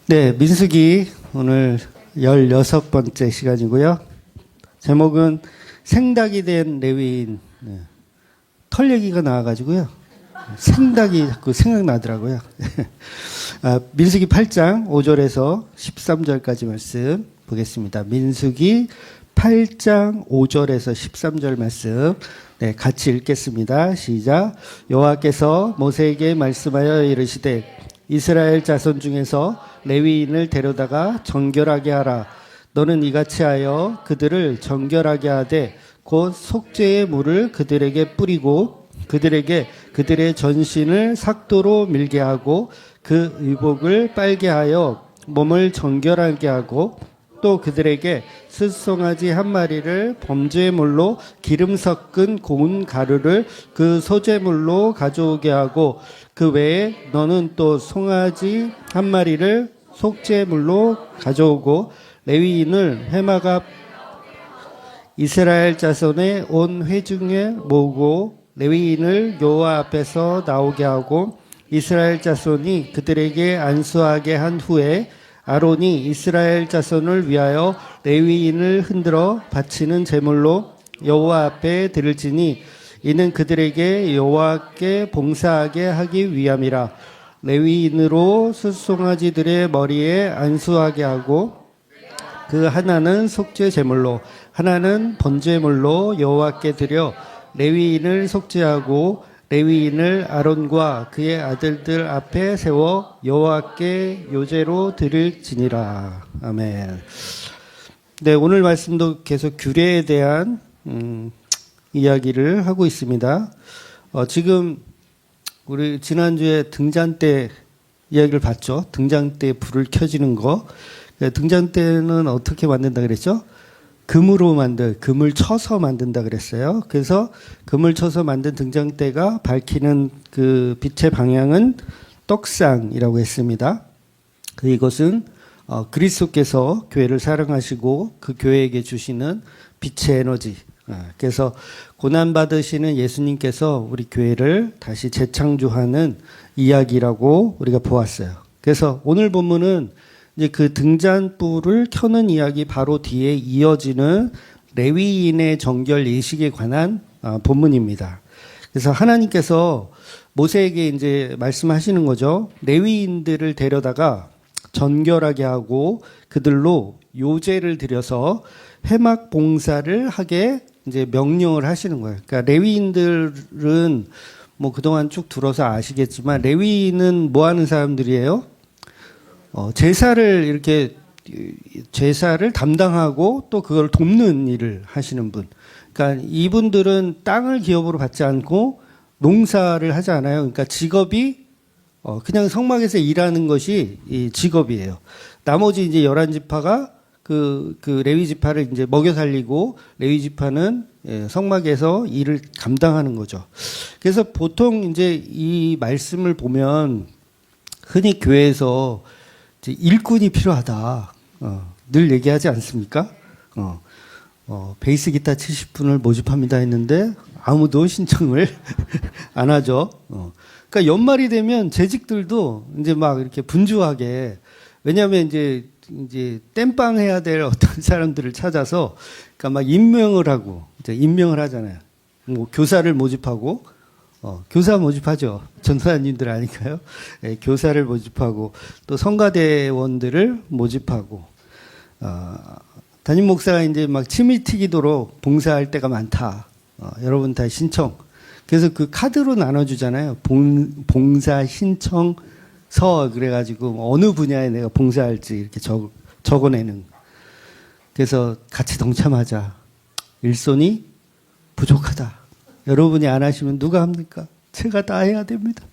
네, 민수기 오늘 16번째 시간이고요. 제목은 생닭이 된 레위인. 네. 털 얘기가 나와가지고요. 생닭이 자꾸 생각나더라고요. 민수기 8장 5절에서 13절까지 말씀 보겠습니다. 민수기 8장 5절에서 13절 말씀 같이 읽겠습니다. 시작. 여호와께서 모세에게 말씀하여 이르시되 이스라엘 자손 중에서 레위인을 데려다가 정결하게 하라. 너는 이같이 하여 그들을 정결하게 하되 곧 속죄의 물을 그들에게 뿌리고 그들에게 그들의 전신을 삭도로 밀게 하고 그 의복을 빨게 하여 몸을 정결하게 하고 또 그들에게 숫송아지 한 마리를 범죄물로 기름 섞은 고운 가루를 그 소제물로 가져오게 하고 그 외에 너는 또 송아지 한 마리를 속죄물로 가져오고 레위인을 회막 앞 이스라엘 자손의 온 회중에 모으고 레위인을 여호와 앞에서 나오게 하고 이스라엘 자손이 그들에게 안수하게 한 후에 아론이 이스라엘 자손을 위하여 레위인을 흔들어 바치는 제물로 여호와 앞에 드릴지니 이는 그들에게 여호와께 봉사하게 하기 위함이라. 레위인으로 숫송아지들의 머리에 안수하게 하고 그 하나는 속죄 제물로 하나는 번제물로 여호와께 드려 레위인을 속죄하고 레위인을 아론과 그의 아들들 앞에 세워 여호와께 요제로 드릴지니라. 아멘. 네, 오늘 말씀도 계속 규례에 대한 이야기를 하고 있습니다. 지금 우리 지난주에 등잔 때 이야기를 봤죠. 등잔 때 불을 켜지는 거. 등잔 때는 어떻게 만든다 그랬죠? 금을 쳐서 만든다 그랬어요. 그래서 금을 쳐서 만든 등잔대가 밝히는 그 빛의 방향은 떡상이라고 했습니다. 이것은 그리스도께서 교회를 사랑하시고 그 교회에게 주시는 빛의 에너지. 그래서 고난받으시는 예수님께서 우리 교회를 다시 재창조하는 이야기라고 우리가 보았어요. 그래서 오늘 본문은 이제 그 등잔불을 켜는 이야기 바로 뒤에 이어지는 레위인의 정결 예식에 관한 본문입니다. 그래서 하나님께서 모세에게 이제 말씀하시는 거죠. 레위인들을 데려다가 정결하게 하고 그들로 요제를 드려서 회막 봉사를 하게 이제 명령을 하시는 거예요. 그러니까 레위인들은 뭐 그동안 쭉 들어서 아시겠지만 레위인은 뭐 하는 사람들이에요? 제사를 담당하고 또 그걸 돕는 일을 하시는 분. 그러니까 이분들은 땅을 기업으로 받지 않고 농사를 하지 않아요. 그러니까 직업이 그냥 성막에서 일하는 것이 이 직업이에요. 나머지 이제 11지파가 그 레위 지파를 이제 먹여 살리고 레위 지파는 성막에서 일을 감당하는 거죠. 그래서 보통 이제 이 말씀을 보면 흔히 교회에서 일꾼이 필요하다. 늘 얘기하지 않습니까? 베이스 기타 70분을 모집합니다 했는데 아무도 신청을 안 하죠. 그러니까 연말이 되면 재직들도 이제 막 이렇게 분주하게 왜냐하면 이제 땜빵 해야 될 어떤 사람들을 찾아서 그러니까 막 임명을 하잖아요. 뭐 교사를 모집하고 교사 모집하죠. 전사님들 아닐까요? 네, 교사를 모집하고 또 성가대원들을 모집하고 담임 목사가 이제 막 침이 튀기도록 봉사할 때가 많다. 여러분 다 신청. 그래서 그 카드로 나눠주잖아요. 봉사 신청서 그래가지고 어느 분야에 내가 봉사할지 이렇게 적어내는. 그래서 같이 동참하자. 일손이 부족하다. 여러분이 안 하시면 누가 합니까? 제가 다 해야 됩니다.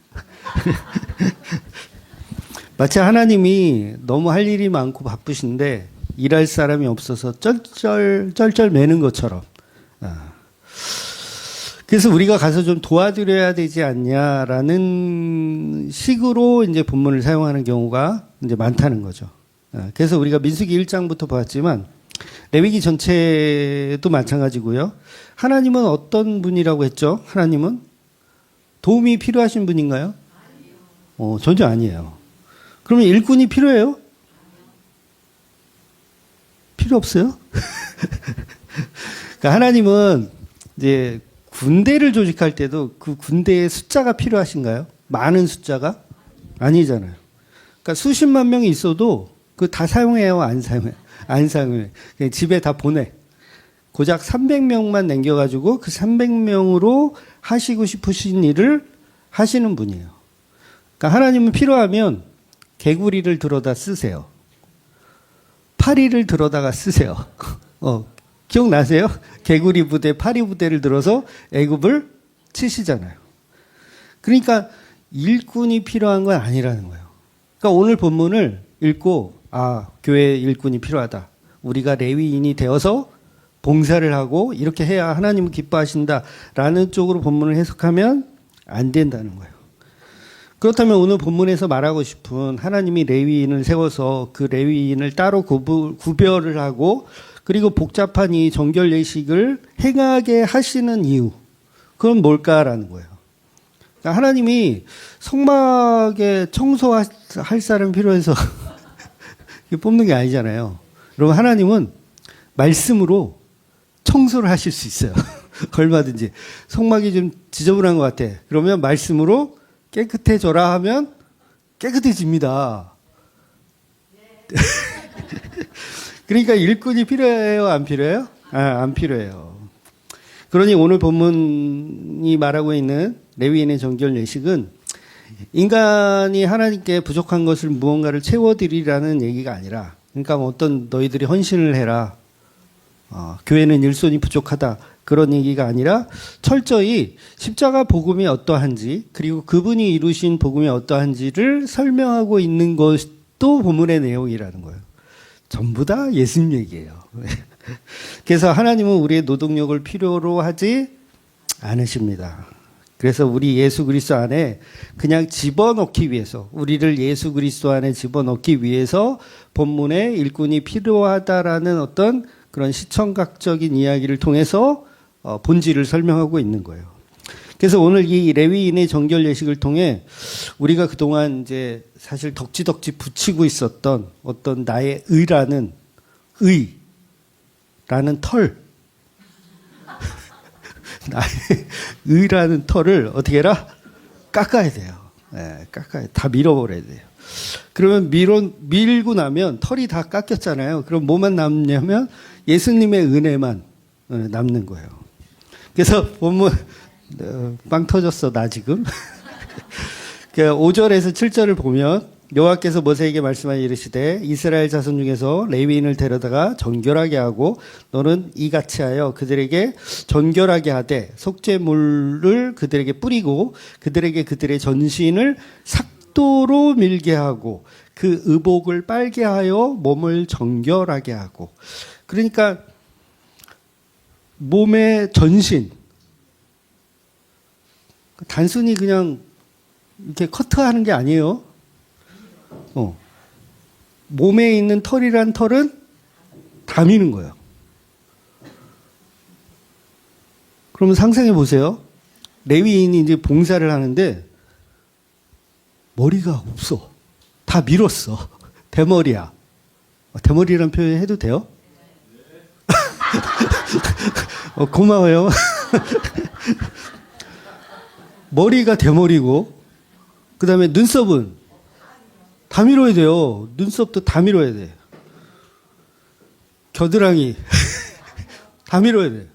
마치 하나님이 너무 할 일이 많고 바쁘신데 일할 사람이 없어서 쩔쩔 매는 것처럼. 그래서 우리가 가서 좀 도와드려야 되지 않냐라는 식으로 이제 본문을 사용하는 경우가 이제 많다는 거죠. 그래서 우리가 민수기 1장부터 봤지만 레위기 전체도 마찬가지고요. 하나님은 어떤 분이라고 했죠? 하나님은 도움이 필요하신 분인가요? 전혀 아니에요. 그러면 일꾼이 필요해요? 필요 없어요. 그러니까 하나님은 이제 군대를 조직할 때도 그 군대의 숫자가 필요하신가요? 많은 숫자가? 아니잖아요. 그러니까 수십만 명이 있어도 그 다 사용해요? 안 사용해요? 안 사용해요. 그냥 집에 다 보내. 고작 300명만 남겨가지고 그 300명으로 하시고 싶으신 일을 하시는 분이에요. 그러니까 하나님은 필요하면 개구리를 들어다 쓰세요. 파리를 들어다가 쓰세요. 기억나세요? 개구리 부대, 파리 부대를 들어서 애굽을 치시잖아요. 그러니까 일꾼이 필요한 건 아니라는 거예요. 그러니까 오늘 본문을 읽고 교회에 일꾼이 필요하다. 우리가 레위인이 되어서 봉사를 하고 이렇게 해야 하나님을 기뻐하신다라는 쪽으로 본문을 해석하면 안 된다는 거예요. 그렇다면 오늘 본문에서 말하고 싶은 하나님이 레위인을 세워서 그 레위인을 따로 구별을 하고 그리고 복잡한 이 정결 예식을 행하게 하시는 이유, 그건 뭘까라는 거예요. 그러니까 하나님이 성막에 청소할 사람 필요해서 뽑는 게 아니잖아요. 여러분, 하나님은 말씀으로 청소를 하실 수 있어요. 얼마든지. 성막이 좀 지저분한 것 같아. 그러면 말씀으로 깨끗해져라 하면 깨끗해집니다. 그러니까 일꾼이 필요해요? 안 필요해요? 안 필요해요. 그러니 오늘 본문이 말하고 있는 레위인의 정결 예식은 인간이 하나님께 부족한 것을 무언가를 채워드리라는 얘기가 아니라, 그러니까 어떤 너희들이 헌신을 해라. 교회는 일손이 부족하다. 그런 얘기가 아니라 철저히 십자가 복음이 어떠한지 그리고 그분이 이루신 복음이 어떠한지를 설명하고 있는 것도 본문의 내용이라는 거예요. 전부 다 예수님 얘기예요. 그래서 하나님은 우리의 노동력을 필요로 하지 않으십니다. 그래서 우리 예수 그리스도 안에 그냥 집어넣기 위해서, 우리를 예수 그리스도 안에 집어넣기 위해서 본문에 일꾼이 필요하다라는 어떤 그런 시청각적인 이야기를 통해서 본질을 설명하고 있는 거예요. 그래서 오늘 이 레위인의 정결 예식을 통해 우리가 그동안 이제 사실 덕지덕지 붙이고 있었던 어떤 나의 의라는 털, 나의 의라는 털을 어떻게 해라? 깎아야 돼요. 다 밀어버려야 돼요. 그러면 밀고 나면 털이 다 깎였잖아요. 그럼 뭐만 남냐면 예수님의 은혜만 남는 거예요. 그래서 본문 빵 터졌어 나 지금. 5절에서 7절을 보면 여호와께서 모세에게 말씀하여 이르시되 이스라엘 자손 중에서 레위인을 데려다가 정결하게 하고 너는 이같이 하여 그들에게 정결하게 하되 속죄물을 그들에게 뿌리고 그들에게 그들의 전신을 삭도로 밀게 하고 그 의복을 빨게 하여 몸을 정결하게 하고. 그러니까 몸의 전신, 단순히 그냥 이렇게 커트하는 게 아니에요. 몸에 있는 털이란 털은 다 미는 거예요. 그러면 상상해 보세요. 레위인이 이제 봉사를 하는데 머리가 없어. 다 밀었어. 대머리야. 대머리라는 표현 해도 돼요? 고마워요. 머리가 대머리고, 그 다음에 눈썹은 다 밀어야 돼요. 눈썹도 다 밀어야 돼. 겨드랑이 다 밀어야 돼.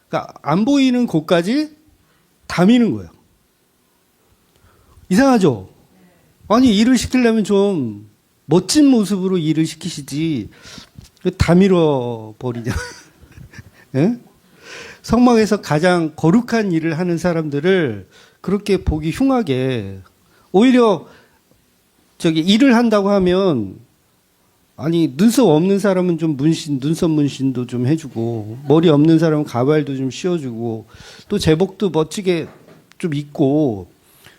그러니까 안 보이는 곳까지 다 미는 거예요. 이상하죠? 아니, 일을 시키려면 좀 멋진 모습으로 일을 시키시지. 다 밀어버리냐. 예? 성막에서 가장 거룩한 일을 하는 사람들을 그렇게 보기 흉하게, 오히려 일을 한다고 하면, 아니, 눈썹 없는 사람은 좀 눈썹 문신도 좀 해주고, 머리 없는 사람은 가발도 좀 씌워주고, 또 제복도 멋지게 좀 입고,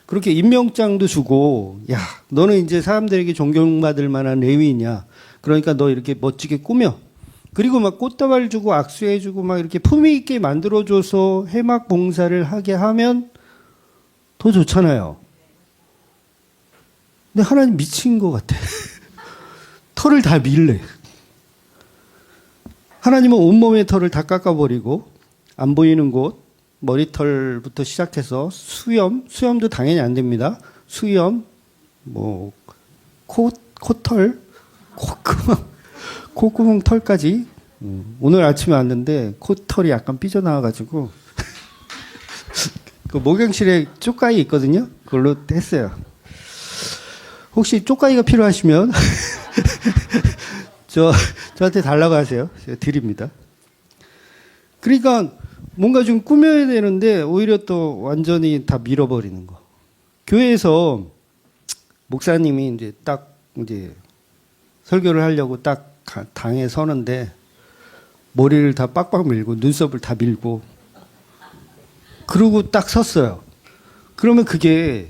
그렇게 임명장도 주고, 야, 너는 이제 사람들에게 존경받을 만한 레위인이야. 그러니까 너 이렇게 멋지게 꾸며. 그리고 막 꽃다발 주고 악수해주고 막 이렇게 품위 있게 만들어줘서 해막 봉사를 하게 하면 더 좋잖아요. 근데 하나님 미친 것 같아. 털을 다 밀래. 하나님은 온몸의 털을 다 깎아버리고 안 보이는 곳, 머리털부터 시작해서 수염도 당연히 안 됩니다. 수염, 뭐 코털, 콧구멍 털까지. 오늘 아침에 왔는데 코털이 약간 삐져나와가지고 그 목욕실에 쪽가위 있거든요. 그걸로 했어요. 혹시 쪽가위가 필요하시면 저한테 달라고 하세요. 제가 드립니다. 그러니까 뭔가 좀 꾸며야 되는데 오히려 또 완전히 다 밀어버리는 거. 교회에서 목사님이 이제 설교를 하려고 딱 당에 서는데 머리를 다 빡빡 밀고 눈썹을 다 밀고 그러고 딱 섰어요. 그러면 그게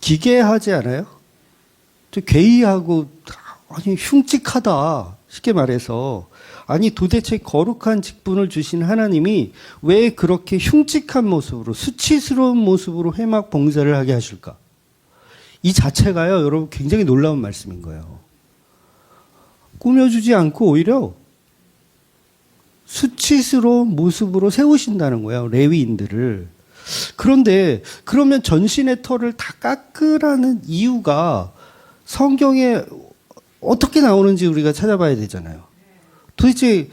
기괴하지 않아요? 좀 괴이하고 아니 흉측하다. 쉽게 말해서 아니 도대체 거룩한 직분을 주신 하나님이 왜 그렇게 흉측한 모습으로 수치스러운 모습으로 회막 봉사를 하게 하실까? 이 자체가요 여러분 굉장히 놀라운 말씀인 거예요. 꾸며주지 않고 오히려 수치스러운 모습으로 세우신다는 거예요. 레위인들을. 그런데 그러면 전신의 털을 다 깎으라는 이유가 성경에 어떻게 나오는지 우리가 찾아봐야 되잖아요. 도대체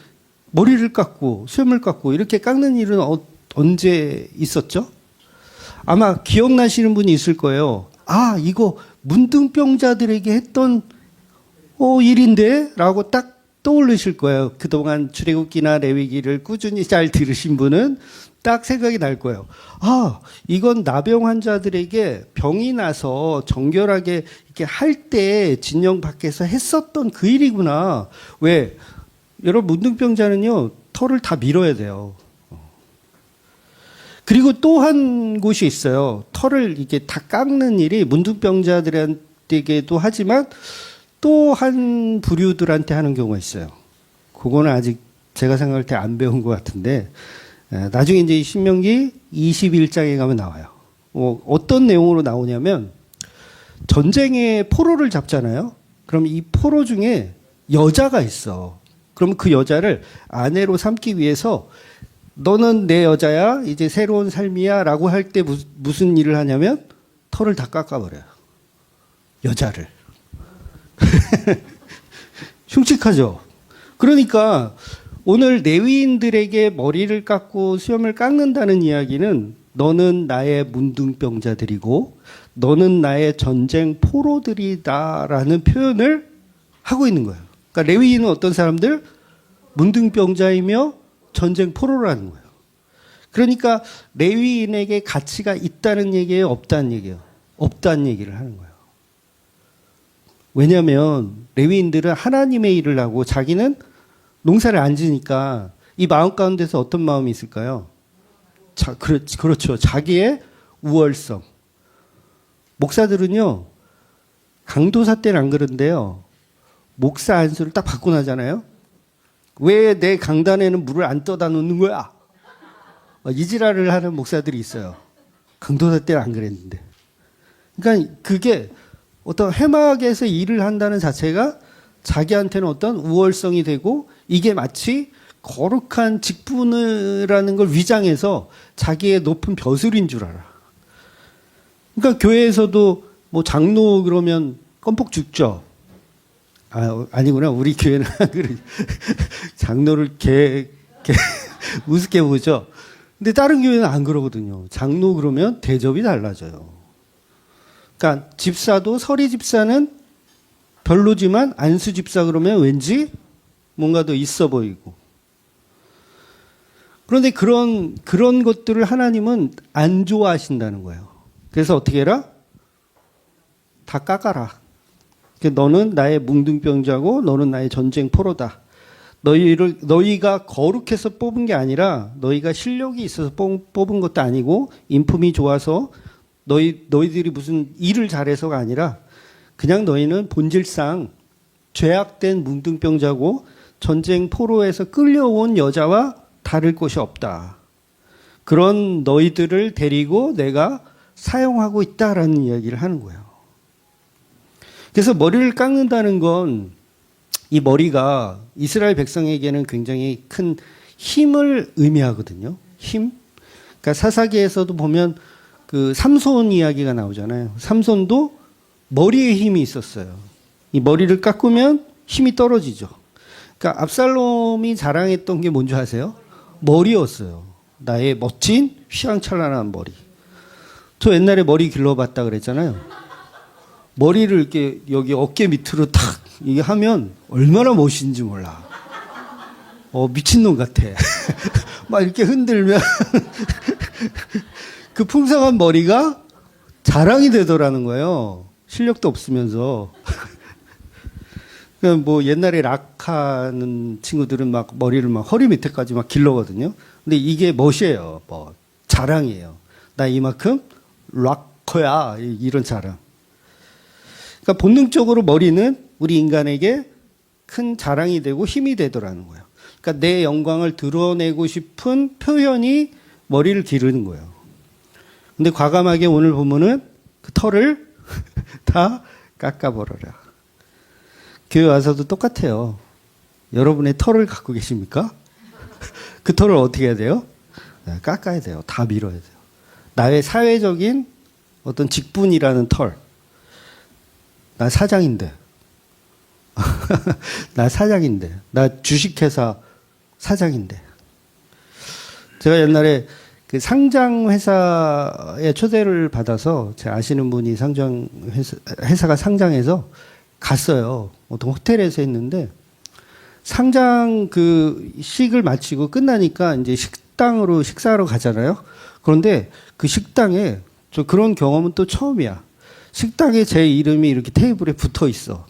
머리를 깎고 수염을 깎고 이렇게 깎는 일은 언제 있었죠? 아마 기억나시는 분이 있을 거예요. 아, 이거 문둥병자들에게 했던 일인데? 라고 딱 떠올리실 거예요. 그동안 출애굽기나 레위기를 꾸준히 잘 들으신 분은 딱 생각이 날 거예요. 아, 이건 나병 환자들에게 병이 나서 정결하게 이렇게 할 때 진영 밖에서 했었던 그 일이구나. 왜? 여러분, 문둥병자는요, 털을 다 밀어야 돼요. 그리고 또 한 곳이 있어요. 털을 이게 다 깎는 일이 문둥병자들에게도 하지만 또 한 부류들한테 하는 경우가 있어요. 그거는 아직 제가 생각할 때 안 배운 것 같은데, 나중에 이제 신명기 21장에 가면 나와요. 어떤 내용으로 나오냐면, 전쟁에 포로를 잡잖아요. 그럼 이 포로 중에 여자가 있어. 그럼 그 여자를 아내로 삼기 위해서 너는 내 여자야, 이제 새로운 삶이야 라고 할 때 무슨 일을 하냐면 털을 다 깎아버려요. 여자를. 흉측하죠. 그러니까 오늘 레위인들에게 머리를 깎고 수염을 깎는다는 이야기는 너는 나의 문둥병자들이고 너는 나의 전쟁 포로들이다라는 표현을 하고 있는 거예요. 그러니까 레위인은 어떤 사람들? 문둥병자이며 전쟁 포로라는 거예요. 그러니까 레위인에게 가치가 있다는 얘기예요? 없다는 얘기예요? 없다는 얘기를 하는 거예요. 왜냐하면 레위인들은 하나님의 일을 하고 자기는 농사를 안 지니까 이 마음 가운데서 어떤 마음이 있을까요? 그렇죠. 자기의 우월성. 목사들은요. 강도사 때는 안 그런데요. 목사 안수를 딱 받고 나잖아요. 왜 내 강단에는 물을 안 떠다 놓는 거야? 이 지랄을 하는 목사들이 있어요. 강도사 때는 안 그랬는데. 그러니까 그게 어떤 해막에서 일을 한다는 자체가 자기한테는 어떤 우월성이 되고 이게 마치 거룩한 직분이라는 걸 위장해서 자기의 높은 벼슬인 줄 알아. 그러니까 교회에서도 뭐 장로 그러면 껌뻑 죽죠. 아니구나. 우리 교회는 장로를 우습게 보죠. 근데 다른 교회는 안 그러거든요. 장로 그러면 대접이 달라져요. 그러니까 집사도 서리 집사는 별로지만 안수 집사 그러면 왠지 뭔가 더 있어 보이고. 그런데 그런 것들을 하나님은 안 좋아하신다는 거예요. 그래서 어떻게 해라? 다 깎아라. 너는 나의 뭉둥병자고 너는 나의 전쟁 포로다. 너희가 거룩해서 뽑은 게 아니라 너희가 실력이 있어서 뽑은 것도 아니고 인품이 좋아서 너희들이 무슨 일을 잘해서가 아니라 그냥 너희는 본질상 죄악된 뭉둥병자고 전쟁 포로에서 끌려온 여자와 다를 것이 없다. 그런 너희들을 데리고 내가 사용하고 있다라는 이야기를 하는 거예요. 그래서 머리를 깎는다는 건 이 머리가 이스라엘 백성에게는 굉장히 큰 힘을 의미하거든요. 힘. 그러니까 사사기에서도 보면 그 삼손 이야기가 나오잖아요. 삼손도 머리에 힘이 있었어요. 이 머리를 깎으면 힘이 떨어지죠. 그러니까 압살롬이 자랑했던 게 뭔지 아세요? 머리였어요. 나의 멋진 휘황찬란한 머리. 저 옛날에 머리 길러봤다 그랬잖아요. 머리를 이렇게 여기 어깨 밑으로 탁 이게 하면 얼마나 멋있는지 몰라. 미친놈 같아. 막 이렇게 흔들면 그 풍성한 머리가 자랑이 되더라는 거예요. 실력도 없으면서. 뭐 옛날에 락하는 친구들은 막 머리를 막 허리 밑에까지 막 길러거든요. 근데 이게 멋이에요. 뭐 자랑이에요. 나 이만큼 락커야. 이런 자랑. 그러니까 본능적으로 머리는 우리 인간에게 큰 자랑이 되고 힘이 되더라는 거예요. 그러니까 내 영광을 드러내고 싶은 표현이 머리를 기르는 거예요. 근데 과감하게 오늘 보면은 그 털을 다 깎아버려라. 교회 와서도 똑같아요. 여러분의 털을 갖고 계십니까? 그 털을 어떻게 해야 돼요? 깎아야 돼요. 다 밀어야 돼요. 나의 사회적인 어떤 직분이라는 털. 나 사장인데. 나 사장인데. 나 주식회사 사장인데. 제가 옛날에 그 상장회사에 초대를 받아서 제가 아시는 분이 회사가 상장해서 갔어요. 어떤 호텔에서 했는데 상장 그 식을 마치고 끝나니까 이제 식당으로 식사하러 가잖아요. 그런데 그 식당에 저 그런 경험은 또 처음이야. 식당에 제 이름이 이렇게 테이블에 붙어 있어.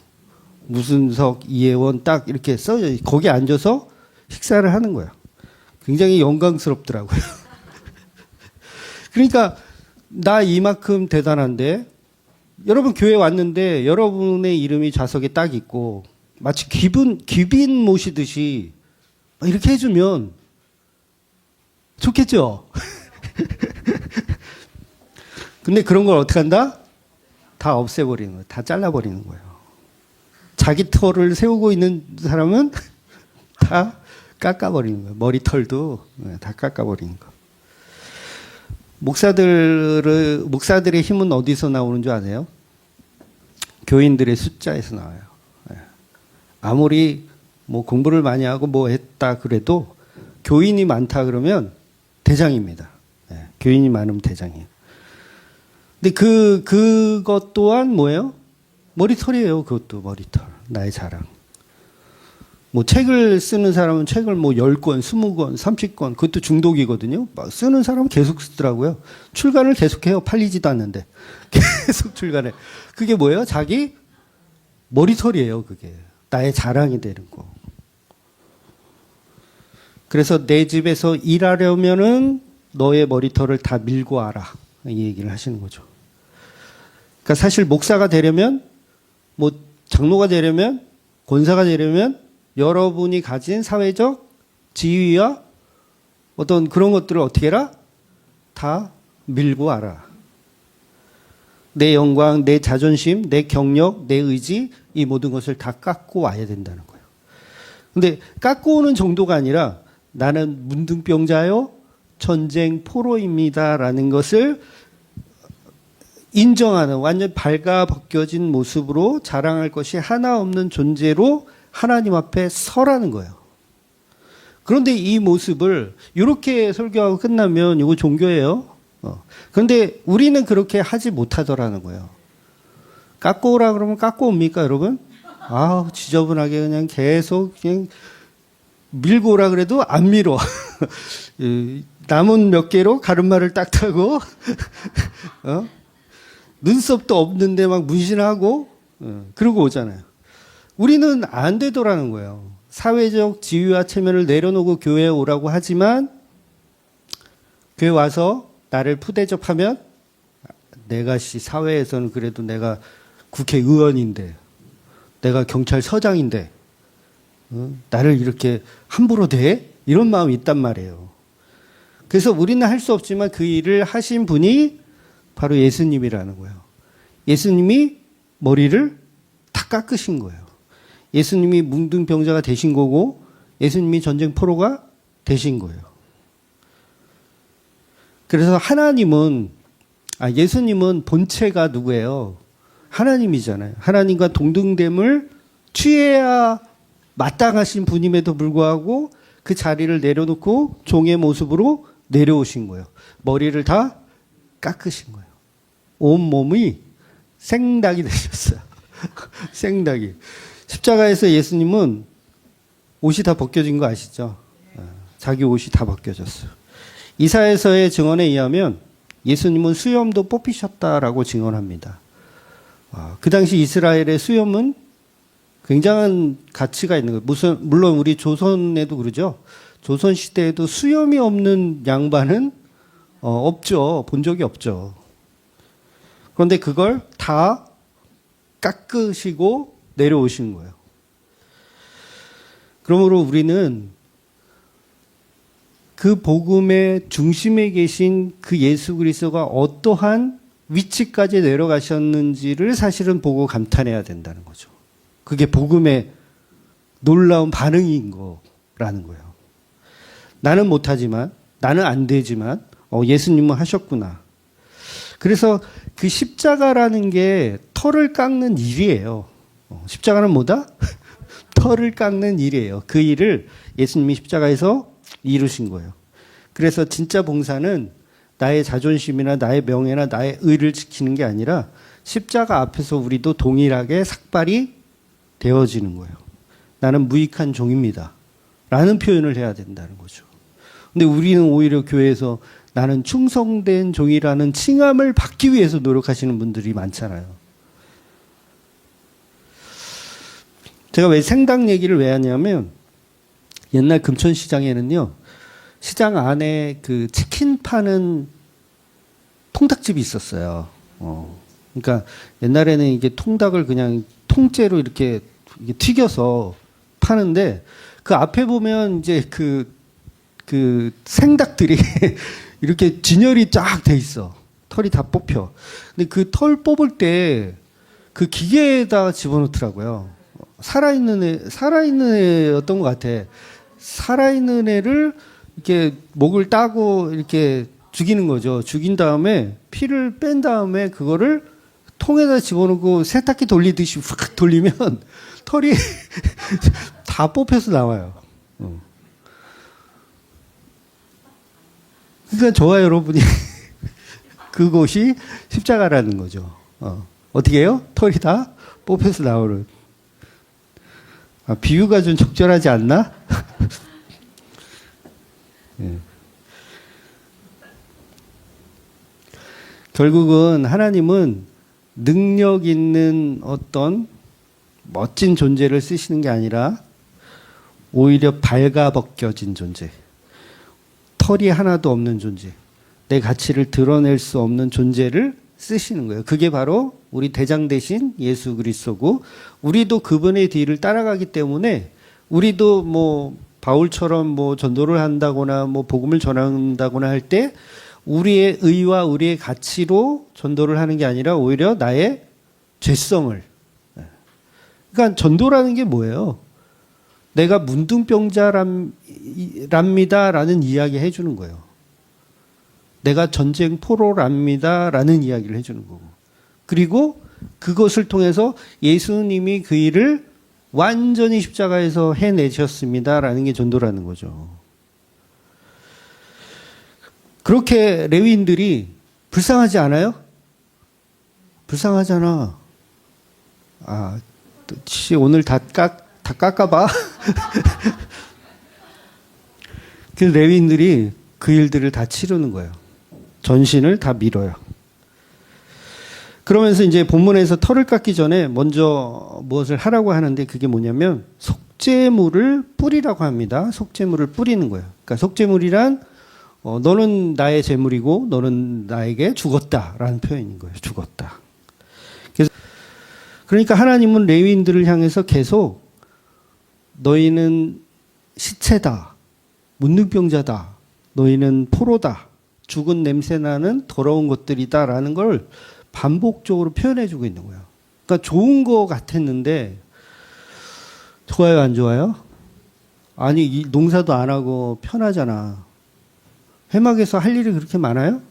무슨석, 이혜원 딱 이렇게 써져. 거기 앉아서 식사를 하는 거야. 굉장히 영광스럽더라고요. 그러니까 나 이만큼 대단한데 여러분 교회 왔는데 여러분의 이름이 좌석에 딱 있고 마치 귀빈 모시듯이 이렇게 해주면 좋겠죠? 근데 그런 걸 어떻게 한다? 다 없애버리는 거예요. 다 잘라버리는 거예요. 자기 털을 세우고 있는 사람은 다 깎아버리는 거예요. 머리털도 다 깎아버리는 거. 목사들의 힘은 어디서 나오는 줄 아세요? 교인들의 숫자에서 나와요. 아무리 뭐 공부를 많이 하고 뭐 했다 그래도 교인이 많다 그러면 대장입니다. 교인이 많으면 대장이에요. 근데 그것 또한 뭐예요? 머리털이에요. 그것도 머리털. 나의 자랑. 뭐 책을 쓰는 사람은 책을 뭐 10권, 20권, 30권, 그것도 중독이거든요. 막 쓰는 사람은 계속 쓰더라고요. 출간을 계속해요. 팔리지도 않는데. 계속 출간해. 그게 뭐예요? 자기 머리털이에요. 그게. 나의 자랑이 되는 거. 그래서 내 집에서 일하려면은 너의 머리털을 다 밀고 와라. 이 얘기를 하시는 거죠. 그러니까 사실 목사가 되려면, 뭐 장로가 되려면, 권사가 되려면 여러분이 가진 사회적 지위와 어떤 그런 것들을 어떻게 해라? 다 밀고 와라. 내 영광, 내 자존심, 내 경력, 내 의지, 이 모든 것을 다 깎고 와야 된다는 거예요. 근데 깎고 오는 정도가 아니라 나는 문둥병자요, 전쟁 포로입니다라는 것을 인정하는 완전 발가벗겨진 모습으로 자랑할 것이 하나 없는 존재로 하나님 앞에 서라는 거예요. 그런데 이 모습을 이렇게 설교하고 끝나면 이거 종교예요. 그런데 우리는 그렇게 하지 못하더라는 거예요. 깎고 오라 그러면 깎고 옵니까, 여러분? 지저분하게 그냥 계속 그냥 밀고 오라 그래도 안 밀어. 남은 몇 개로 가르마를 딱 타고 눈썹도 없는데 막 문신하고 그러고 오잖아요. 우리는 안 되더라는 거예요. 사회적 지위와 체면을 내려놓고 교회에 오라고 하지만 교회 와서 나를 푸대접하면 내가 사회에서는 그래도 내가 국회의원인데 내가 경찰서장인데 나를 이렇게 함부로 대? 이런 마음이 있단 말이에요. 그래서 우리는 할 수 없지만 그 일을 하신 분이 바로 예수님이라는 거예요. 예수님이 머리를 다 깎으신 거예요. 예수님이 문둥병자가 되신 거고 예수님이 전쟁 포로가 되신 거예요. 그래서 예수님은 본체가 누구예요? 하나님이잖아요. 하나님과 동등됨을 취해야 마땅하신 분임에도 불구하고 그 자리를 내려놓고 종의 모습으로 내려오신 거예요. 머리를 다 깎으신 거예요. 온 몸이 생닭이 되셨어요. 생닭이. 십자가에서 예수님은 옷이 다 벗겨진 거 아시죠? 자기 옷이 다 벗겨졌어요. 이사야서의 증언에 의하면 예수님은 수염도 뽑히셨다라고 증언합니다. 그 당시 이스라엘의 수염은 굉장한 가치가 있는 거예요. 물론 우리 조선에도 그러죠. 조선 시대에도 수염이 없는 양반은 없죠. 본 적이 없죠. 그런데 그걸 다 깎으시고 내려오신 거예요. 그러므로 우리는 그 복음의 중심에 계신 그 예수 그리스도가 어떠한 위치까지 내려가셨는지를 사실은 보고 감탄해야 된다는 거죠. 그게 복음의 놀라운 반응인 거라는 거예요. 나는 못하지만, 나는 안 되지만, 예수님은 하셨구나. 그래서 그 십자가라는 게 털을 깎는 일이에요. 십자가는 뭐다? 털을 깎는 일이에요. 그 일을 예수님이 십자가에서 이루신 거예요. 그래서 진짜 봉사는 나의 자존심이나 나의 명예나 나의 의를 지키는 게 아니라 십자가 앞에서 우리도 동일하게 삭발이 되어지는 거예요. 나는 무익한 종입니다. 라는 표현을 해야 된다는 거죠. 근데 우리는 오히려 교회에서 나는 충성된 종이라는 칭함을 받기 위해서 노력하시는 분들이 많잖아요. 제가 왜 생닭 얘기를 왜 하냐면 옛날 금천시장에는요. 시장 안에 그 치킨 파는 통닭집이 있었어요. 그러니까 옛날에는 이게 통닭을 그냥 통째로 이렇게 튀겨서 파는데 그 앞에 보면 이제 그 생닭들이 이렇게 진열이 쫙 돼 있어. 털이 다 뽑혀. 근데 그 털 뽑을 때 그 기계에다 집어넣더라고요. 살아있는 애였던 것 같아. 살아있는 애를 이렇게 목을 따고 이렇게 죽이는 거죠. 죽인 다음에 피를 뺀 다음에 그거를 통에다 집어넣고 세탁기 돌리듯이 확 돌리면 털이 다 뽑혀서 나와요. 그러니까 저와 여러분이 그곳이 십자가라는 거죠. 어떻게 해요? 털이 다 뽑혀서 나오는. 비유가 좀 적절하지 않나? 예. 결국은 하나님은 능력 있는 어떤 멋진 존재를 쓰시는 게 아니라 오히려 발가벗겨진 존재, 털이 하나도 없는 존재, 내 가치를 드러낼 수 없는 존재를 쓰시는 거예요. 그게 바로 우리 대장 되신 예수 그리스도고, 우리도 그분의 뒤를 따라가기 때문에 우리도 뭐 바울처럼 뭐 전도를 한다거나 뭐 복음을 전한다거나 할 때 우리의 의와 우리의 가치로 전도를 하는 게 아니라 오히려 나의 죄성을. 그러니까 전도라는 게 뭐예요? 내가 문둥병자랍니다라는 이야기 해주는 거예요. 내가 전쟁 포로랍니다라는 이야기를 해주는 거고. 그리고 그것을 통해서 예수님이 그 일을 완전히 십자가에서 해내셨습니다라는 게 전도라는 거죠. 그렇게 레위인들이 불쌍하지 않아요? 불쌍하잖아. 오늘 다 깎아봐. 그 레위인들이 그 일들을 다 치르는 거예요. 전신을 다 밀어요. 그러면서 이제 본문에서 털을 깎기 전에 먼저 무엇을 하라고 하는데 그게 뭐냐면 속죄물을 뿌리라고 합니다. 속죄물을 뿌리는 거예요. 그러니까 속죄물이란 너는 나의 제물이고 너는 나에게 죽었다라는 표현인 거예요. 죽었다. 그러니까 하나님은 레위인들을 향해서 계속 너희는 시체다, 문둥병자다, 너희는 포로다, 죽은 냄새나는 더러운 것들이다라는 걸 반복적으로 표현해주고 있는 거예요. 그러니까 좋은 거 같았는데 좋아요, 안 좋아요? 아니, 이 농사도 안 하고 편하잖아. 회막에서 할 일이 그렇게 많아요?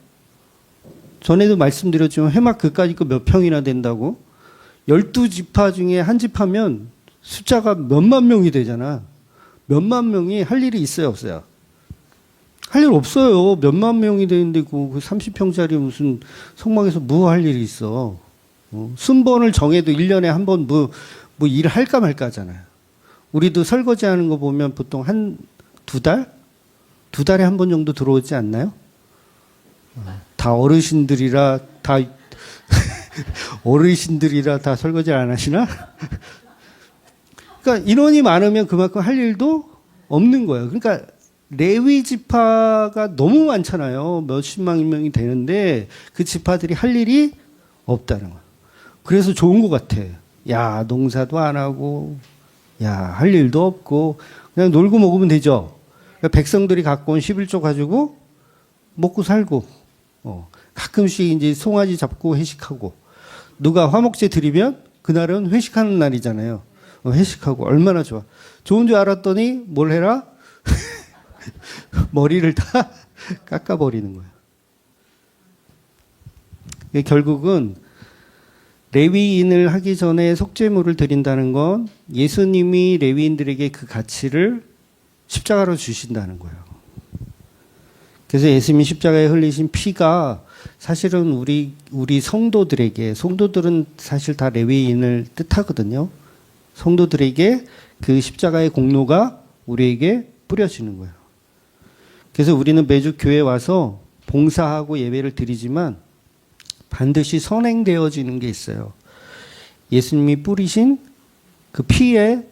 전에도 말씀드렸지만 회막 그까짓 거 몇 평이나 된다고? 12지파 중에 한 지파면 숫자가 몇만 명이 되잖아. 몇만 명이 할 일이 있어요, 없어요? 할 일 없어요. 몇만 명이 되는데 그 30평짜리 무슨 성막에서 뭐 할 일이 있어. 순번을 정해도 1년에 한 번 뭐 일을 할까 말까 하잖아요. 우리도 설거지 하는 거 보면 보통 한 두 달? 두 달에 한 번 정도 들어오지 않나요? 다 어르신들이라 다 어르신들이라 다 설거지 안 하시나? 그러니까 인원이 많으면 그만큼 할 일도 없는 거예요. 그러니까 레위 지파가 너무 많잖아요. 몇십만 명이 되는데 그 지파들이 할 일이 없다는 거예요. 그래서 좋은 것 같아. 야, 농사도 안 하고, 야, 할 일도 없고, 그냥 놀고 먹으면 되죠. 그러니까 백성들이 갖고 온 11조 가지고 먹고 살고, 가끔씩 이제 송아지 잡고 회식하고, 누가 화목제 드리면 그날은 회식하는 날이잖아요. 회식하고, 얼마나 좋아. 좋은 줄 알았더니 뭘 해라? 머리를 다 깎아버리는 거예요. 결국은 레위인을 하기 전에 속죄물을 드린다는 건 예수님이 레위인들에게 그 가치를 십자가로 주신다는 거예요. 그래서 예수님이 십자가에 흘리신 피가 사실은 우리 성도들에게, 성도들은 사실 다 레위인을 뜻하거든요. 성도들에게 그 십자가의 공로가 우리에게 뿌려지는 거예요. 그래서 우리는 매주 교회에 와서 봉사하고 예배를 드리지만 반드시 선행되어지는 게 있어요. 예수님이 뿌리신 그 피의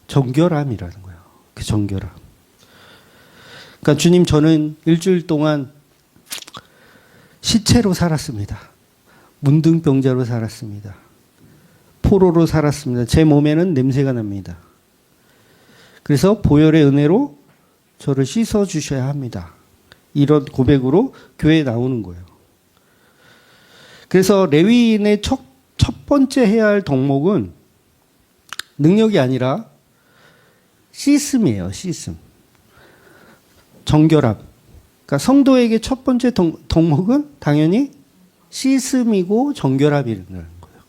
정결함이라는 거예요. 그 정결함. 그러니까 주님, 저는 일주일 동안 시체로 살았습니다. 문둥병자로 살았습니다. 포로로 살았습니다. 제 몸에는 냄새가 납니다. 그래서 보혈의 은혜로 저를 씻어 주셔야 합니다. 이런 고백으로 교회에 나오는 거예요. 그래서 레위인의 첫 번째 해야 할 덕목은 능력이 아니라 씻음이에요. 씻음. 정결함. 그러니까 성도에게 첫 번째 덕목은 당연히 씻음이고 정결함이라는 거예요.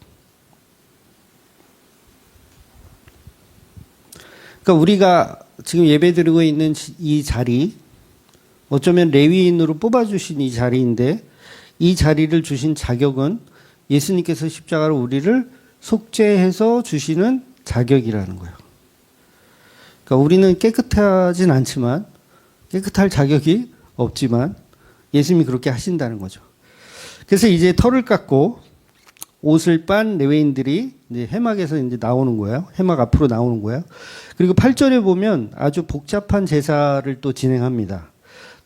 그러니까 우리가 지금 예배드리고 있는 이 자리, 어쩌면 레위인으로 뽑아주신 이 자리인데, 이 자리를 주신 자격은 예수님께서 십자가로 우리를 속죄해서 주시는 자격이라는 거예요. 그러니까 우리는 깨끗하진 않지만, 깨끗할 자격이 없지만 예수님이 그렇게 하신다는 거죠. 그래서 이제 털을 깎고 옷을 빤 레위인들이 이제 회막에서 이제 나오는 거예요. 회막 앞으로 나오는 거예요. 그리고 8절에 보면 아주 복잡한 제사를 또 진행합니다.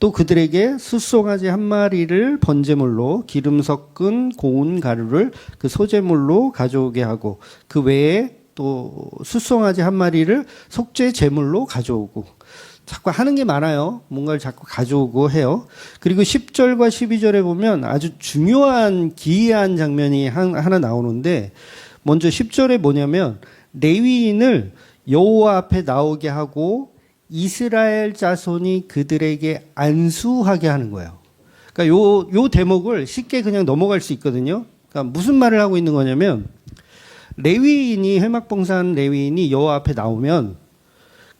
또 그들에게 숫송아지 한 마리를 번제물로 기름 섞은 고운 가루를 그 소제물로 가져오게 하고, 그 외에 또 숫송아지 한 마리를 속죄 제물로 가져오고, 자꾸 하는 게 많아요. 뭔가를 자꾸 가져오고 해요. 그리고 10절과 12절에 보면 아주 중요한 기이한 장면이 하나 나오는데, 먼저 10절에 뭐냐면 레위인을 여호와 앞에 나오게 하고 이스라엘 자손이 그들에게 안수하게 하는 거예요. 그러니까 요 대목을 쉽게 그냥 넘어갈 수 있거든요. 그러니까 무슨 말을 하고 있는 거냐면, 레위인이, 회막봉사하는 레위인이 여호와 앞에 나오면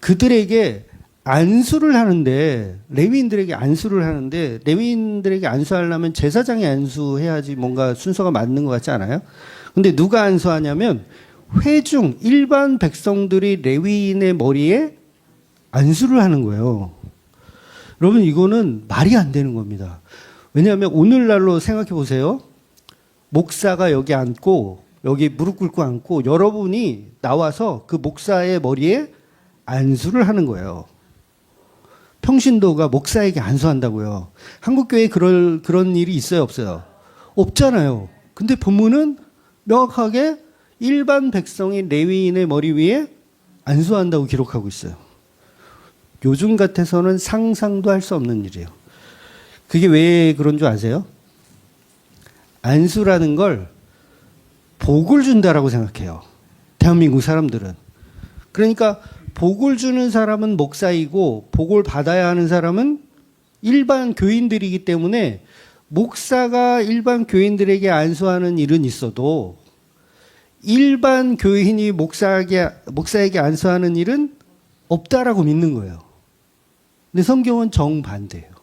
그들에게 안수를 하는데, 레위인들에게 안수를 하는데, 레위인들에게 안수하려면 제사장이 안수해야지 뭔가 순서가 맞는 것 같지 않아요? 근데 누가 안수하냐면 회중, 일반 백성들이 레위인의 머리에 안수를 하는 거예요. 여러분, 이거는 말이 안 되는 겁니다. 왜냐하면 오늘날로 생각해 보세요. 목사가 여기 앉고, 여기 무릎 꿇고 앉고, 여러분이 나와서 그 목사의 머리에 안수를 하는 거예요. 평신도가 목사에게 안수한다고요. 한국교회에 그런 일이 있어요, 없어요? 없잖아요. 근데 본문은 명확하게 일반 백성이 레위인의 머리 위에 안수한다고 기록하고 있어요. 요즘 같아서는 상상도 할 수 없는 일이에요. 그게 왜 그런 줄 아세요? 안수라는 걸 복을 준다라고 생각해요. 대한민국 사람들은. 그러니까 복을 주는 사람은 목사이고 복을 받아야 하는 사람은 일반 교인들이기 때문에 목사가 일반 교인들에게 안수하는 일은 있어도 일반 교인이 목사에게 안수하는 일은 없다라고 믿는 거예요. 근데 성경은 정반대예요.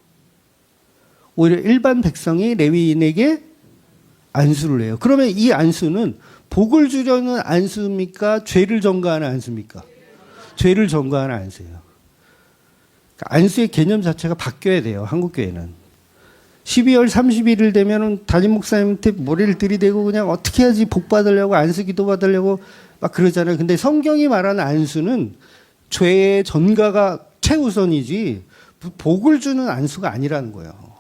오히려 일반 백성이 레위인에게 안수를 해요. 그러면 이 안수는 복을 주려는 안수입니까? 죄를 전가하는 안수입니까? 죄를 전가하는 안수예요. 그러니까 안수의 개념 자체가 바뀌어야 돼요. 한국교회는. 12월 31일 되면은 담임 목사님한테 머리를 들이대고 그냥 어떻게 해야지 복 받으려고 안수 기도 받으려고 막 그러잖아요. 근데 성경이 말하는 안수는 죄의 전가가 최우선이지 복을 주는 안수가 아니라는 거예요.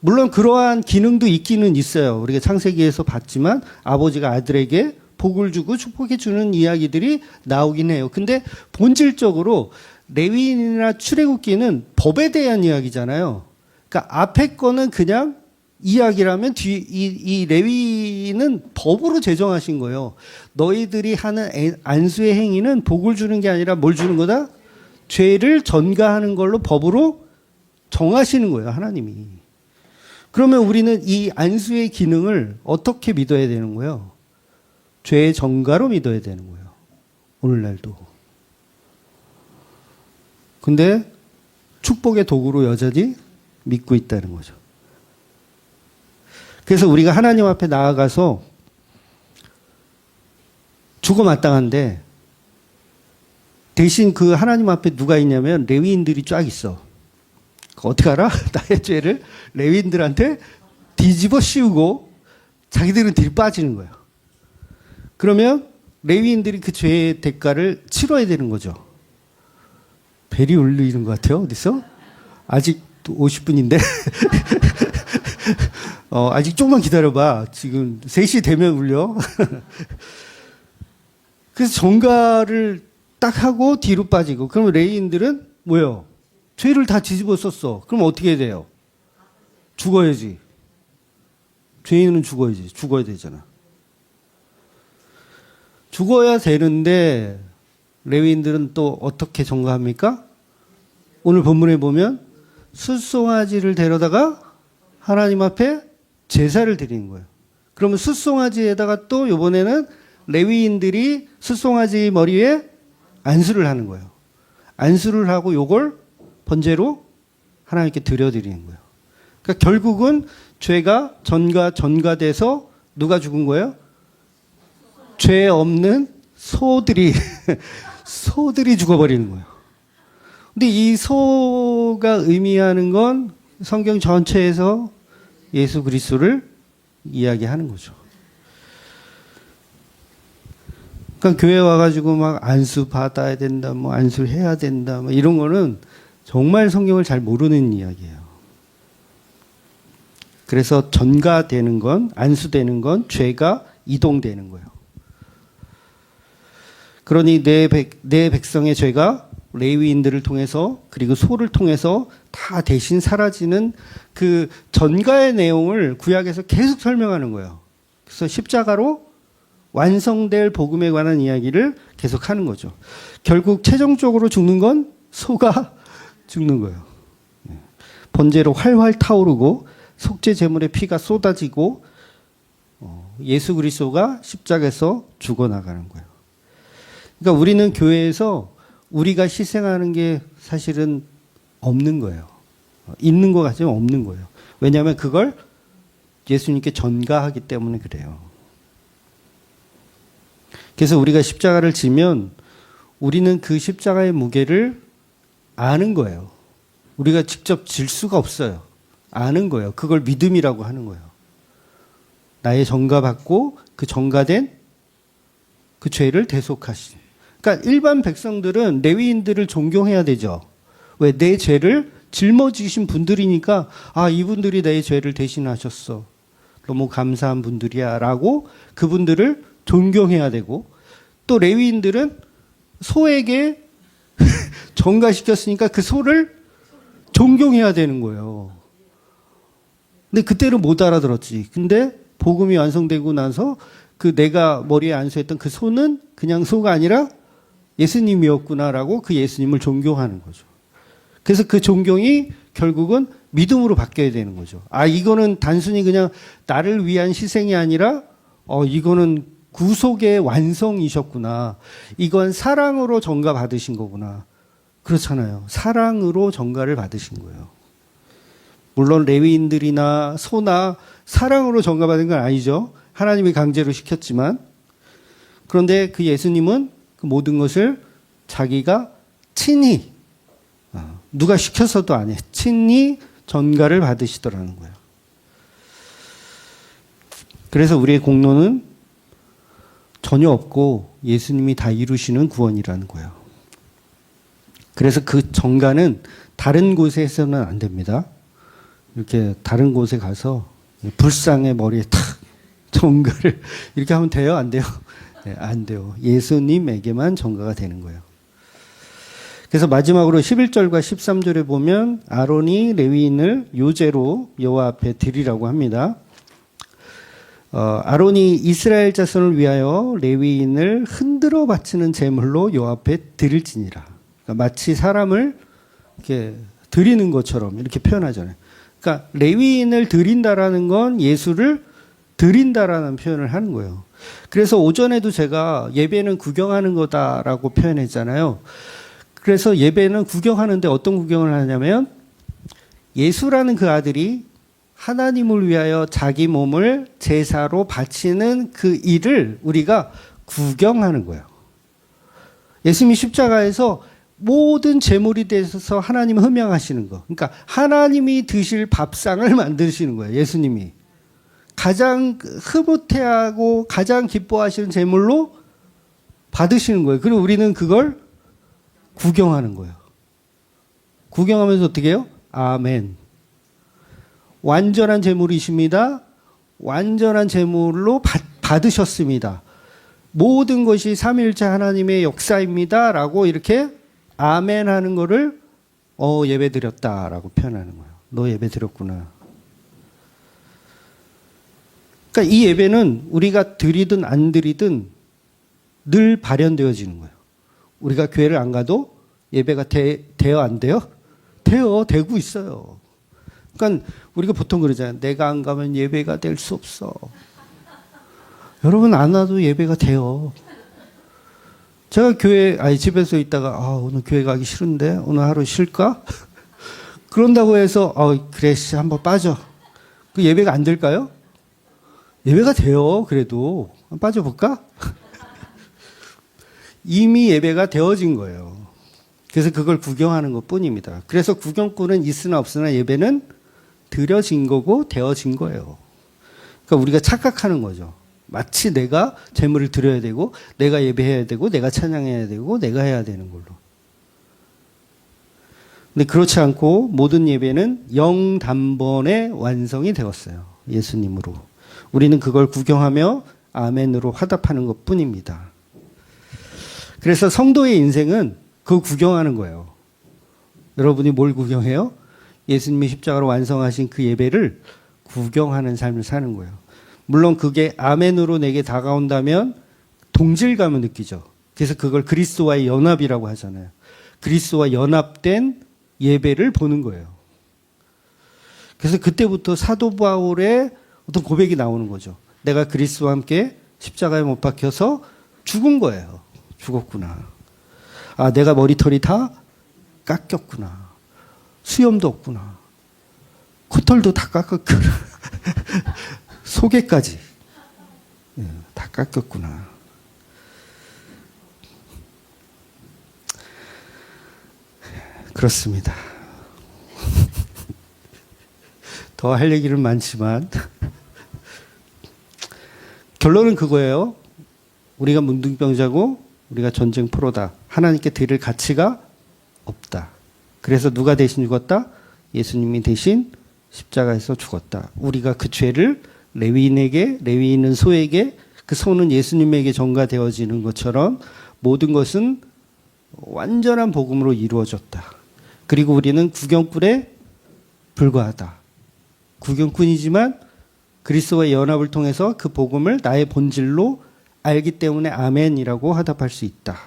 물론 그러한 기능도 있기는 있어요. 우리가 창세기에서 봤지만 아버지가 아들에게 복을 주고 축복해 주는 이야기들이 나오긴 해요. 근데 본질적으로 레위인이나 출애굽기는 법에 대한 이야기잖아요. 그러니까 앞에 거는 그냥 이야기라면 이 레위는 법으로 제정하신 거예요. 너희들이 하는 안수의 행위는 복을 주는 게 아니라 뭘 주는 거다? 죄를 전가하는 걸로 법으로 정하시는 거예요, 하나님이. 그러면 우리는 이 안수의 기능을 어떻게 믿어야 되는 거예요? 죄의 전가로 믿어야 되는 거예요. 오늘날도. 근데 축복의 도구로 여전히 믿고 있다는 거죠. 그래서 우리가 하나님 앞에 나아가서 죽어 마땅한데 대신 그 하나님 앞에 누가 있냐면 레위인들이 쫙 있어. 어떻게 알아? 나의 죄를 레위인들한테 뒤집어 씌우고 자기들은 뒤로 빠지는 거예요. 그러면 레위인들이 그 죄의 대가를 치러야 되는 거죠. 벨이 울리는 것 같아요. 어디서? 아직 50분인데 아직 조금만 기다려봐. 지금 3시 되면 울려. 그래서 전가를 딱 하고 뒤로 빠지고 그러면 레위인들은 뭐예요? 죄를 다 뒤집어 썼어. 그럼 어떻게 해야 돼요? 죽어야지. 죄인은 죽어야지. 죽어야 되잖아. 죽어야 되는데 레위인들은 또 어떻게 전가합니까? 오늘 본문에 보면 숫송아지를 데려다가 하나님 앞에 제사를 드리는 거예요. 그러면 숫송아지에다가 또 이번에는 레위인들이 숫송아지 머리에 안수를 하는 거예요. 안수를 하고 요걸 번제로 하나님께 드려드리는 거예요. 그러니까 결국은 죄가 전가돼서 누가 죽은 거예요? 죄 없는 소들이 죽어버리는 거예요. 근데 이 소가 의미하는 건 성경 전체에서 예수 그리스도를 이야기하는 거죠. 그러니까 교회 와가지고 막 안수 받아야 된다, 뭐 안수를 해야 된다, 뭐 이런 거는 정말 성경을 잘 모르는 이야기예요. 그래서 전가되는 건, 안수되는 건 죄가 이동되는 거예요. 그러니 내 백성의 죄가 레위인들을 통해서 그리고 소를 통해서 다 대신 사라지는 그 전가의 내용을 구약에서 계속 설명하는 거예요. 그래서 십자가로 완성될 복음에 관한 이야기를 계속 하는 거죠. 결국 최종적으로 죽는 건 소가 죽는 거예요. 번제로 활활 타오르고 속죄 제물의 피가 쏟아지고 예수 그리스도가 십자가에서 죽어나가는 거예요. 그러니까 우리는 교회에서 우리가 희생하는 게 사실은 없는 거예요. 있는 것 같지만 없는 거예요. 왜냐하면 그걸 예수님께 전가하기 때문에 그래요. 그래서 우리가 십자가를 지면 우리는 그 십자가의 무게를 아는 거예요. 우리가 직접 질 수가 없어요. 아는 거예요. 그걸 믿음이라고 하는 거예요. 나의 전가받고 그 전가된 그 죄를 대속하신. 그러니까 일반 백성들은 레위인들을 존경해야 되죠. 왜? 내 죄를 짊어지신 분들이니까 이분들이 내 죄를 대신하셨어. 너무 감사한 분들이야 라고 그분들을 존경해야 되고 또 레위인들은 소에게 전가시켰으니까 그 소를 존경해야 되는 거예요. 근데 그때는 못 알아들었지. 근데 복음이 완성되고 나서 그 내가 머리에 안수했던 그 소는 그냥 소가 아니라 예수님이었구나라고 그 예수님을 존경하는 거죠. 그래서 그 존경이 결국은 믿음으로 바뀌어야 되는 거죠. 아, 이거는 단순히 그냥 나를 위한 희생이 아니라 이거는 구속의 완성이셨구나. 이건 사랑으로 전가 받으신 거구나. 그렇잖아요. 사랑으로 전가를 받으신 거예요. 물론 레위인들이나 소나 사랑으로 전가받은 건 아니죠. 하나님이 강제로 시켰지만. 그런데 그 예수님은 그 모든 것을 자기가 친히, 누가 시켜서도 안 해, 친히 전가를 받으시더라는 거예요. 그래서 우리의 공로는 전혀 없고 예수님이 다 이루시는 구원이라는 거예요. 그래서 그 전가는 다른 곳에 해서는 안 됩니다. 이렇게 다른 곳에 가서 불상의 머리에 탁 전가를 이렇게 하면 돼요? 안 돼요? 네, 안 돼요. 예수님에게만 전가가 되는 거예요. 그래서 마지막으로 11절과 13절에 보면 아론이 레위인을 요제로 여호와 앞에 드리라고 합니다. 아론이 이스라엘 자손을 위하여 레위인을 흔들어 바치는 제물로 여호와 앞에 드릴지니라. 그러니까 마치 사람을 이렇게 드리는 것처럼 이렇게 표현하잖아요. 그러니까 레위인을 드린다라는 건 예수를 드린다라는 표현을 하는 거예요. 그래서 오전에도 제가 예배는 구경하는 거다라고 표현했잖아요. 그래서 예배는 구경하는데 어떤 구경을 하냐면 예수라는 그 아들이 하나님을 위하여 자기 몸을 제사로 바치는 그 일을 우리가 구경하는 거예요. 예수님이 십자가에서 모든 제물이 되셔서 하나님 흠양하시는 거. 그러니까 하나님이 드실 밥상을 만드시는 거예요. 예수님이. 가장 흐뭇해하고 가장 기뻐하시는 제물로 받으시는 거예요. 그리고 우리는 그걸 구경하는 거예요. 구경하면서 어떻게 해요? 아멘. 완전한 제물이십니다. 완전한 제물로 받으셨습니다. 모든 것이 삼위일체 하나님의 역사입니다. 라고 이렇게 아멘 하는 거를 예배 드렸다라고 표현하는 거예요. 너 예배 드렸구나. 그러니까 이 예배는 우리가 드리든 안 드리든 늘 발현되어지는 거예요. 우리가 교회를 안 가도 예배가 돼요, 안 돼요? 돼요, 되고 있어요. 그러니까 우리가 보통 그러잖아요. 내가 안 가면 예배가 될 수 없어. 여러분 안 와도 예배가 돼요. 제가 집에서 있다가 오늘 교회 가기 싫은데 오늘 하루 쉴까? 그런다고 해서 그래 한번 빠져. 그 예배가 안 될까요? 예배가 돼요. 그래도 빠져볼까? 이미 예배가 되어진 거예요. 그래서 그걸 구경하는 것뿐입니다. 그래서 구경꾼은 있으나 없으나 예배는 드려진 거고 되어진 거예요. 그러니까 우리가 착각하는 거죠. 마치 내가 제물을 드려야 되고 내가 예배해야 되고 내가 찬양해야 되고 내가 해야 되는 걸로. 근데 그렇지 않고 모든 예배는 영단번에 완성이 되었어요. 예수님으로. 우리는 그걸 구경하며 아멘으로 화답하는 것뿐입니다. 그래서 성도의 인생은 그거 구경하는 거예요. 여러분이 뭘 구경해요? 예수님이 십자가로 완성하신 그 예배를 구경하는 삶을 사는 거예요. 물론 그게 아멘으로 내게 다가온다면 동질감을 느끼죠. 그래서 그걸 그리스도와의 연합이라고 하잖아요. 그리스도와 연합된 예배를 보는 거예요. 그래서 그때부터 사도 바울의 어떤 고백이 나오는 거죠. 내가 그리스도와 함께 십자가에 못 박혀서 죽은 거예요. 죽었구나. 내가 머리털이 다 깎였구나. 수염도 없구나. 코털도 다 깎았구나. 소개까지 다 깎였구나. 그렇습니다. 더 할 얘기는 많지만 결론은 그거예요. 우리가 문둥병자고 우리가 전쟁 프로다. 하나님께 드릴 가치가 없다. 그래서 누가 대신 죽었다? 예수님이 대신 십자가에서 죽었다. 우리가 그 죄를 레위인은 소에게, 그 소는 예수님에게 전가되어지는 것처럼 모든 것은 완전한 복음으로 이루어졌다. 그리고 우리는 구경꾼에 불과하다. 구경꾼이지만 그리스도와의 연합을 통해서 그 복음을 나의 본질로 알기 때문에 아멘이라고 화답할 수 있다.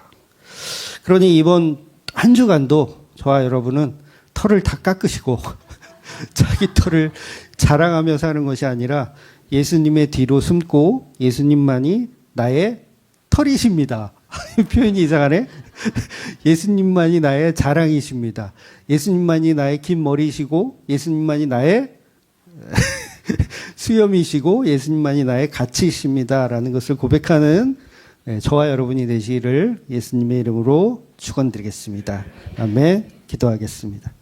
그러니 이번 한 주간도 저와 여러분은 털을 다 깎으시고 자기 털을 자랑하며 사는 것이 아니라 예수님의 뒤로 숨고 예수님만이 나의 털이십니다. 표현이 이상하네. 예수님만이 나의 자랑이십니다. 예수님만이 나의 긴 머리이시고 예수님만이 나의 수염이시고 예수님만이 나의 가치이십니다라는 것을 고백하는 저와 여러분이 되시기를 예수님의 이름으로 축원드리겠습니다. 아멘. 기도하겠습니다.